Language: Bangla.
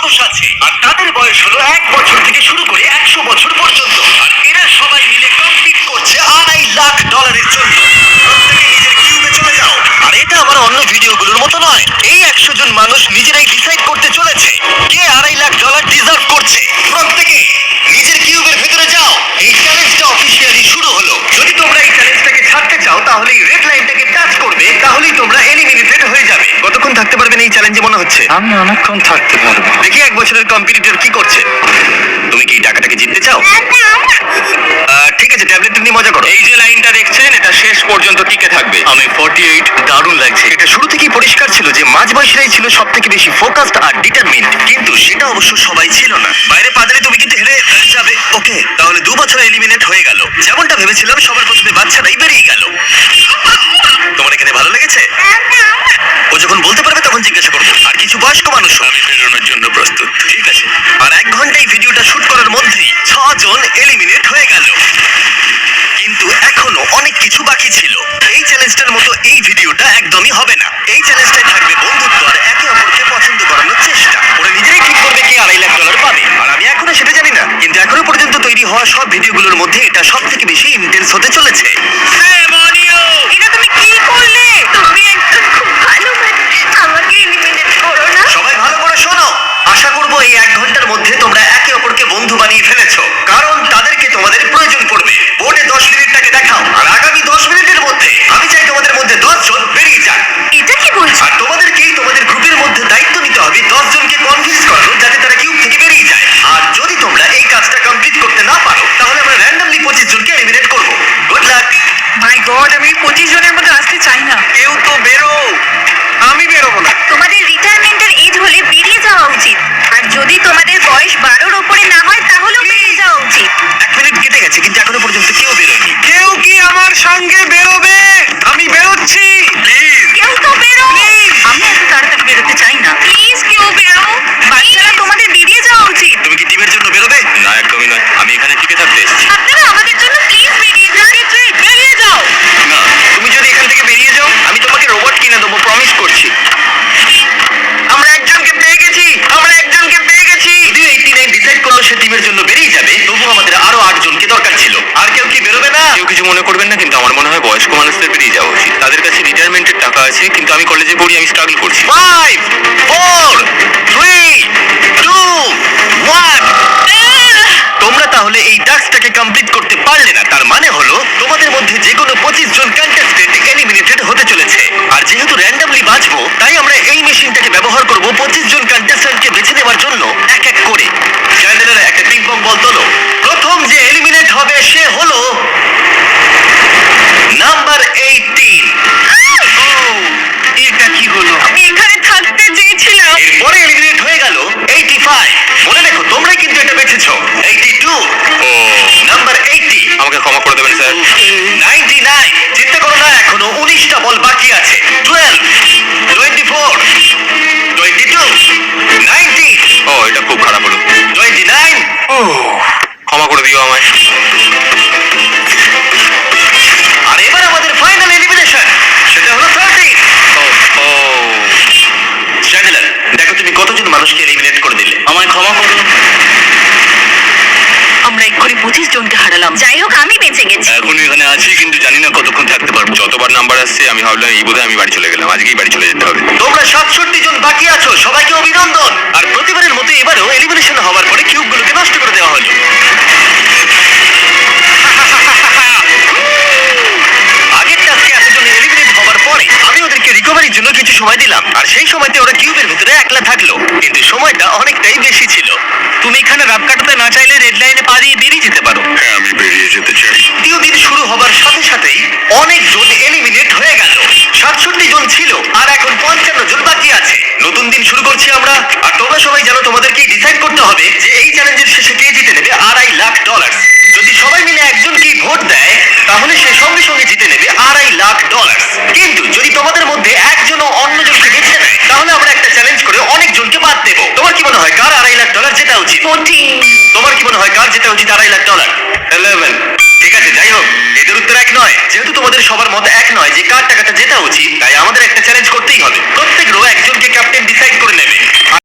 মানুষ আছে, আর তাদের বয়স হলো 1 বছর থেকে শুরু করে 100 বছর পর্যন্ত। আর এরা সবাই মিলে কম্পিট করছে $2.5 লাখ জন্য। প্রত্যেকে নিজের কিউবে চলে যাও। আর এটা আমার অন্য ভিডিওগুলোর মতো নয়, এই 100 জন মানুষ নিজেরাই ডিসাইড করতে চলেছে কে $2.5 লাখ ডিজার্ভ করছে। প্রত্যেকে নিজের কিউবের ভেতরে যাও। এই চ্যালেঞ্জটা অফিসিয়ালি শুরু হলো। যদি তোমরা এই চ্যালেঞ্জটাকে ছাড়তে চাও তাহলে এই রেড লাইনটাকে টাচ করবে, তাহলেই তোমরা এলিমিনেটেড হয়ে যাবে। কতক্ষণ থাকতে পারবেন এই চ্যালেঞ্জে মনে হচ্ছে? আমি অনেকক্ষণ থাকতে পারবো। দেখি 1 বছরের কম্পিটিটর কি করছে। তুমি কি এই টাকাটাকে জিততে চাও? ঠিক আছে, ট্যাবলেট নিয়ে মজা করো। এই যে লাইনটা দেখছেন, এটা শেষ পর্যন্ত টিকে থাকবে। আমি 48 দারুণ লাগছে। এটা শুরু থেকেই পরিষ্কার ছিল যে মাঝবয়সীরাই ছিল সব থেকে বেশি ফোকাসড আর ডিটারমিন্ড, কিন্তু সেটা অবশ্য সবাই ছিল না। বাইরে পাদারে তুমি কিন্তু হেরে যাবে। ওকে, তাহলে 2 বছর এলিমিনেট হয়ে গেল। যেমনটা ভেবেছিলাম, সবার প্রথমে বাচ্চারাই বেরিয়ে গেল। তোমার এখানে ভালো লেগেছে? ও যখন বলতে পারবে তখন জিজ্ঞাসা করবো। আর কিছু বয়স্ক মানুষ, আমি বেরোনোর জন্য প্রস্তুত। ঠিক আছে। আর 1 ঘন্টায় ভিডিওটা শুট করার মধ্যেই 6 জন এলিমিনেট হয়ে গেল। কিন্তু এখনো অনেক কিছু বাকি ছিল। এই চ্যালেঞ্জটার মতো এই ভিডিওটা একদমই হবে না। এই চ্যালেঞ্জটাই থাকবে বন্ধুত্ব আর একে অপরকে পছন্দ করানোর চেষ্টা। ওরা নিজেরাই ঠিক করবে কে $2.5 লাখ পাবে। আর আমি এখনো সেটা জানি না, কিন্তু এখনো পর্যন্ত তৈরি হওয়া সব ভিডিওগুলোর মধ্যে এটা সব থেকে বেশি ইন্টেন্স হতে চলেছে। এটা তুমি কি করলে? তুমি একজন খুব ভালো মানুষ, আমাকে এলিমিনেট করো না। সবাই ভালো করে শোনো। আশা করবো এই 1 ঘন্টার মধ্যে তোমরা একে অপরকে বন্ধু বানিয়ে ফেলেছো, কারণ তাদেরকে তোমাদের প্রয়োজন পড়বে। বোর্ডে 10 মিনিটটাকে দেখাও, আর আগামী 10 মিনিটের মধ্যে আমি চাই তোমাদের মধ্যে 10 জন বেরিয়ে যান। এটা কি বলছো? আর তোমাদেরকেই তোমাদের গ্রুপের মধ্যে দায়িত্ব নিতে হবে 10 জনকে কনভিন্স করানো যাতে তারা কিউব থেকে বেরিয়ে যায়। আর যদি তোমরা এই কাজটা কমপ্লিট করতে না পারো তাহলে আমরা র্যান্ডমলি 25 জনকে এলিমিনেট করব। Good luck. মাই গড, আমি 25 জনের মধ্যে আসতে চাই না। কেউ তো বেরো। আমি বেরোবো না। তোমাদের রিটায়ারমেন্টের এজ হলে বেরিয়ে যাওয়া উচিত, আর যদি তোমাদের বয়স 12-র উপরে না হয় তাহলেও বেরিয়ে যাওয়া উচিত। 1 মিনিট কেটে গেছে কিন্তু এখনো পর্যন্ত কেউ বেরোয়নি। কেউ কি আমার সঙ্গে বেরোবে? আমি বেরোচ্ছি। প্লিজ। কেউ তো বেরো। আমি এত তাড়াতাড়ি বেরোতে চাই না। প্লিজ কেউ বেরো। বাচ্চারা, তোমাদের বেরিয়ে যাওয়া উচিত। তুমি কি টিমের জন্য বেরোবে? না, একদমই নয়। আমি এখানে টিকে থাকতে এসেছি। আপনারা আমাদের জন্য প্লিজ বেরিয়ে যান। বেরিয়ে যাও। না, তুমি যদি এখান থেকে বেরিয়ে যাও আমি তোমাকে রোবট কিনে দেবো, প্রমিস করছি। আমরা একজনকে পেয়ে গেছি। যদিও 89 ডিসাইড করলো সে টিমের জন্য বেরিয়ে যাবে, তবু আমাদের আরো 8 জনকে দরকার ছিল। আর কেউ কি বেরোবে না? কেউ কিছু মনে করবেন না, কিন্তু আমার মনে হয় বয়স্ক মানুষদের বেরিয়ে যাওয়া উচিত। তাদের কাছে রিটায়ারমেন্টের টাকা আছে, কিন্তু আমি কলেজে পড়ি, আমি স্ট্রাগল করছি। 5 4 3 2 1। তোমরা তাহলে এই টাস্কটাকে কমপ্লিট করতে পারলে না। তার মানে হলো তোমাদের মধ্যে যে কোনো 25 জন কন্টেস্টেন্ট এলিমিনেটেড হতে চলেছে। আর যেহেতু র্যান্ডমলি বাঁচবো, তাই আমরা এই মেশিনটাকে ব্যবহার করব 25 জন কন্টেস্টেন্টকে বেছে নেওয়ার জন্য এক এক করে। চ্যান্ডেলের একটা পিং পং বল তোলো। প্রথম যে এলিমিনেট হবে সে হলো নাম্বার 18। এটা কি হলো? আমি এখানে থাকতে চেয়েছিলাম। এরপরে এলিমিনেট হয়ে গেল 85। মনে রেখো তোমরাই কিন্তু এটা বেছেছো। 82। ও, নাম্বার 80। আমাকে ক্ষমা করে দেবেন স্যার। 99। চিন্তা করো না, এখনো 19টা বল বাকি আছে। 12 24 22 19 ও, এটা খুব খারাপ হলো। 29। ও, ক্ষমা করে দিও আমায়। আর এবার আমাদের ফাইনাল এলিমিনেশন, সেটা হলো 30। ও, ও, চ্যান্ডেলার, দেখো তুমি কতজন মানুষকে এলিমিনেট করে দিলে। আমায় ক্ষমা করুন। আমরা এক্ষুনি 25 জনকে হারালাম। যাই হোক, আমি বেঁচে গেছি। এখন এখানে আছি, কিন্তু জানি না কতক্ষণ থাকতে পারবো। যতবার নাম্বার আসছে আমি ভাবলাম এই বোধহয় আমি বাড়ি চলে গেলাম। আজকেই বাড়ি চলে যেতে হবে। তোমরা 67 জন বাকি আছো, সবাইকে অভিনন্দন। আর প্রতিবারের মতো এবারও এলিমিনেশন হওয়ার পরে কিউবগুলোকে নষ্ট করে দেওয়া হলো। আগের টাস্কে এতজন এলিমিনেট হওয়ার পরে আমি ওদেরকে রিকভারির জন্য কিছু সময় দিলাম, আর সেই সময়তে ওরা কিউবের ভিতরে একলা থাকলো, কিন্তু সময়টা অনেকটাই বেশি ছিল। তুমি এখানে রাত কাটাতে না চাইলে রেড লাইনে পা দিয়ে বেরিয়ে যেতে পারো। হ্যাঁ, আমি বেরিয়ে যেতে চাই। দ্বিতীয় দিন শুরু হবার সাথে সাথেই অনেক জন এলিমিনেট হয়ে গেল। 67 জন ছিল, আর এখন 55 জন বাকি আছে। নতুন দিন শুরু করছি আমরা, আর তোমরা সবাই জানো তোমাদেরকে ডিসাইড করতে হবে যে এই চ্যালেঞ্জের শেষে কে জিতে নেবে $2.5 লাখ। যদি সবাই মিলে একজনকেই ভোট দেয় তাহলে সে সঙ্গে সঙ্গে জিতে নেবে $2.5 লাখ। কিন্তু যদি তোমাদের মধ্যে একজনও অন্যজনকে বেছে নেয় তাহলে আমরা একটা চ্যালেঞ্জ করে অনেক জনকে বাদ দেবো। তোমার কি মনে হয় কার $2.5 লাখ জেতা উচিত? 14। তোমার কি মনে হয় কার জেতা উচিত $2.5 লাখ? 11। ঠিক আছে, যাই হোক, এদের উত্তর এক নয়। যেহেতু তোমাদের সবার মত এক নয় যে কার টাকাটা জেতা উচিত, তাই আমাদের একটা চ্যালেঞ্জ করতেই হবে। প্রত্যেক রো একজনকে ক্যাপ্টেন ডিসাইড করে